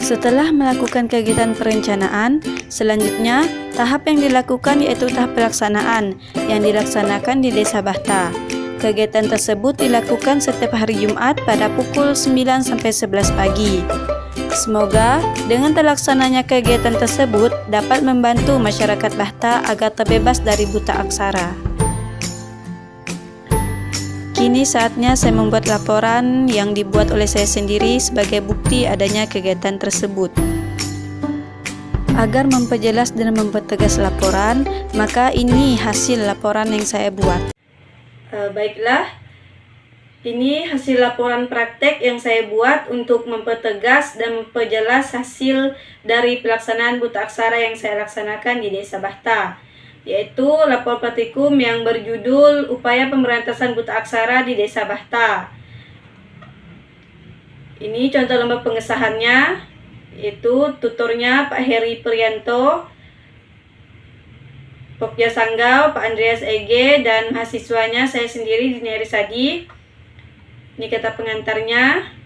Setelah melakukan kegiatan perencanaan, selanjutnya tahap yang dilakukan yaitu tahap pelaksanaan yang dilaksanakan di Desa Bahta. Kegiatan tersebut dilakukan setiap hari Jumat pada pukul 9 sampai 11 pagi. Semoga dengan terlaksananya kegiatan tersebut dapat membantu masyarakat Bahta agar terbebas dari buta aksara. Kini saatnya saya membuat laporan yang dibuat oleh saya sendiri sebagai bukti adanya kegiatan tersebut. Agar memperjelas dan mempertegas laporan, maka ini hasil laporan yang saya buat. Baiklah, ini hasil laporan praktek yang saya buat untuk mempertegas dan memperjelas hasil dari pelaksanaan buta aksara yang saya laksanakan di Desa Bahta, yaitu lapor praktikum yang berjudul Upaya Pemberantasan Buta Aksara di Desa Bahta. Ini contoh lembar pengesahannya, yaitu tutornya Pak Heri Prianto, Popja Sanggau, Pak Andreas Ege, dan mahasiswanya saya sendiri Dini Arisadi. Ini kata pengantarnya.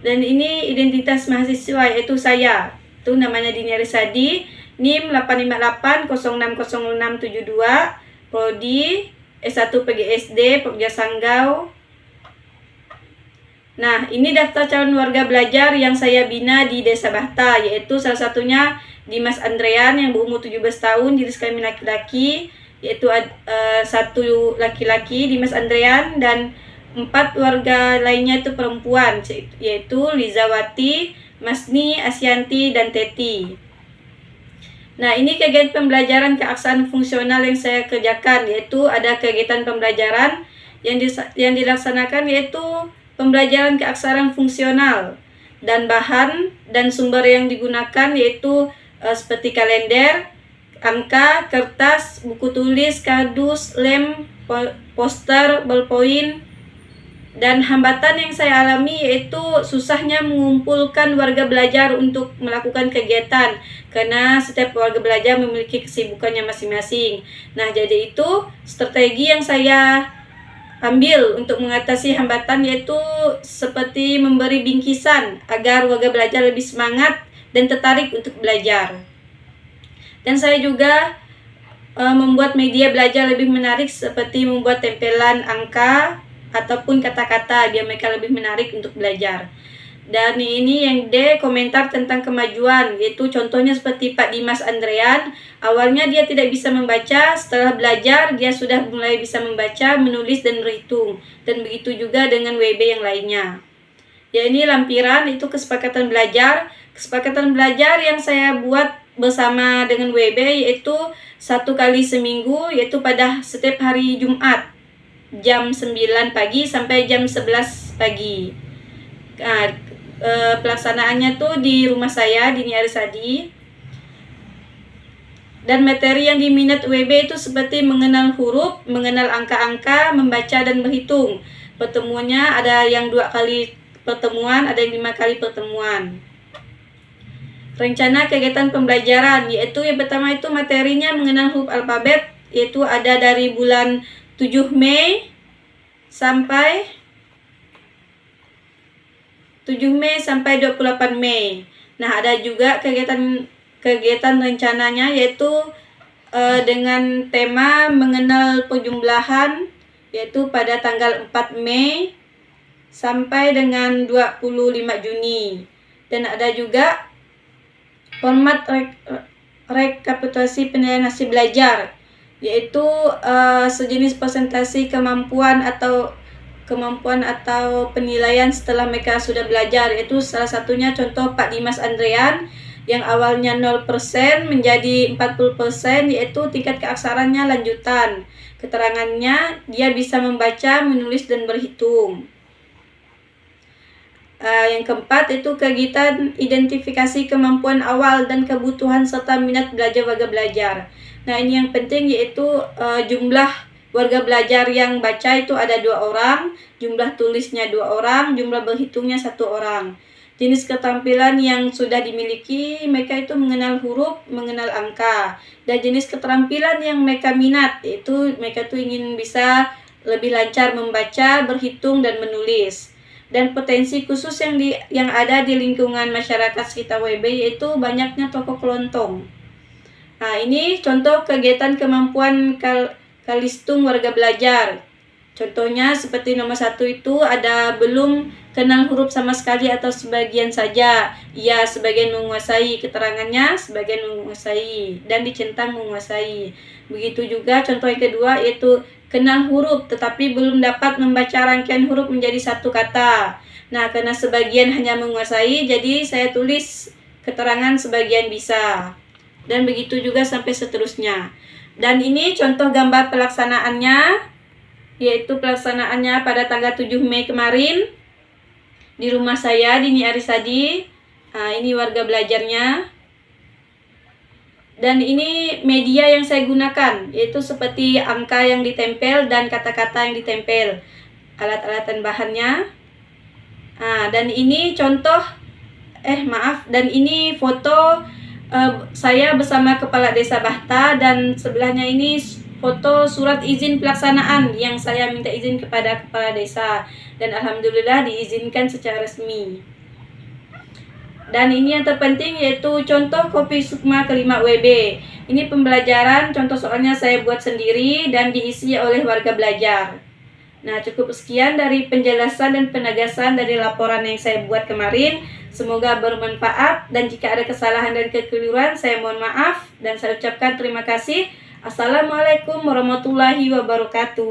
Dan ini identitas mahasiswa, yaitu saya. Itu namanya Dini Arisadi, NIM 858060672, Prodi S1 PGSD, Popja Sanggau. Nah, ini daftar calon warga belajar yang saya bina di Desa Bahta, yaitu salah satunya Dimas Andrean yang berumur 17 tahun, jenis kelamin laki-laki, yaitu satu laki-laki Dimas Andrean, dan 4 warga lainnya itu perempuan, yaitu Lizawati, Masni, Asyanti, dan Teti. Nah, ini kegiatan pembelajaran keaksaraan fungsional yang saya kerjakan, yaitu ada kegiatan pembelajaran yang dilaksanakan yaitu pembelajaran keaksaraan fungsional, dan bahan dan sumber yang digunakan yaitu seperti kalender, angka, kertas, buku tulis, kardus, lem, poster, ballpoint. Dan hambatan yang saya alami yaitu susahnya mengumpulkan warga belajar untuk melakukan kegiatan, karena setiap warga belajar memiliki kesibukannya masing-masing. Nah, jadi itu strategi yang saya ambil untuk mengatasi hambatan, yaitu seperti memberi bingkisan agar warga belajar lebih semangat dan tertarik untuk belajar. Dan saya juga membuat media belajar lebih menarik, seperti membuat tempelan angka ataupun kata-kata biar mereka lebih menarik untuk belajar. Dan ini yang D, komentar tentang kemajuan, yaitu contohnya seperti Pak Dimas Andrean. Awalnya dia tidak bisa membaca, setelah belajar dia sudah mulai bisa membaca, menulis, dan berhitung. Dan begitu juga dengan WB yang lainnya. Ya, ini lampiran, itu kesepakatan belajar. Kesepakatan belajar yang saya buat bersama dengan WB yaitu 1 kali seminggu, yaitu pada setiap hari Jumat jam 9 pagi sampai jam 11 pagi. Nah, pelaksanaannya tuh di rumah saya, Dini Arisadi. Dan materi yang diminat WB itu seperti mengenal huruf, mengenal angka-angka, membaca, dan berhitung. Pertemuannya ada yang 2 kali pertemuan, ada yang 5 kali pertemuan. Rencana kegiatan pembelajaran, yaitu yang pertama itu materinya mengenal huruf alfabet, yaitu ada dari bulan 7 Mei sampai 28 Mei. Nah, ada juga kegiatan rencananya yaitu dengan tema mengenal penjumlahan, yaitu pada tanggal 4 Mei sampai dengan 25 Juni. Dan ada juga format rekapitulasi penilaian hasil belajar, yaitu sejenis presentasi kemampuan atau penilaian setelah mereka sudah belajar, yaitu salah satunya contoh Pak Dimas Andrean yang awalnya 0% menjadi 40%, yaitu tingkat keaksarannya lanjutan. Keterangannya dia bisa membaca, menulis, dan berhitung. Yang keempat itu kegiatan identifikasi kemampuan awal dan kebutuhan serta minat belajar warga belajar. Nah, ini yang penting yaitu jumlah warga belajar yang baca itu ada 2 orang, jumlah tulisnya 2 orang, jumlah berhitungnya 1 orang. Jenis keterampilan yang sudah dimiliki, mereka itu mengenal huruf, mengenal angka. Dan jenis keterampilan yang mereka minat, yaitu mereka itu ingin bisa lebih lancar membaca, berhitung, dan menulis. dan potensi khusus yang ada di lingkungan masyarakat sekitar WB, yaitu banyaknya toko kelontong. Nah, ini contoh kegiatan kemampuan Kalistung warga belajar. Contohnya seperti nomor 1 itu ada belum kenal huruf sama sekali atau sebagian saja. Ia sebagian menguasai, keterangannya sebagian menguasai, dan dicentang menguasai. Begitu juga contoh yang kedua yaitu kenal huruf tetapi belum dapat membaca rangkaian huruf menjadi satu kata. Nah, karena sebagian hanya menguasai, jadi saya tulis keterangan sebagian bisa. Dan begitu juga sampai seterusnya. Dan ini contoh gambar pelaksanaannya, yaitu pelaksanaannya pada tanggal 7 Mei kemarin di rumah saya di Ni Arisadi. Nah, ini warga belajarnya. Dan ini media yang saya gunakan, yaitu seperti angka yang ditempel dan kata-kata yang ditempel, alat-alat dan bahannya. Nah, dan ini dan ini foto saya bersama Kepala Desa Bahta, dan sebelahnya ini foto surat izin pelaksanaan yang saya minta izin kepada Kepala Desa, dan alhamdulillah diizinkan secara resmi. Dan ini yang terpenting yaitu contoh kopi Sukma kelima WB. Ini pembelajaran, contoh soalnya saya buat sendiri dan diisi oleh warga belajar. Nah, cukup sekian dari penjelasan dan penegasan dari laporan yang saya buat kemarin. Semoga bermanfaat, dan jika ada kesalahan dan kekeliruan saya mohon maaf dan saya ucapkan terima kasih. Assalamualaikum warahmatullahi wabarakatuh.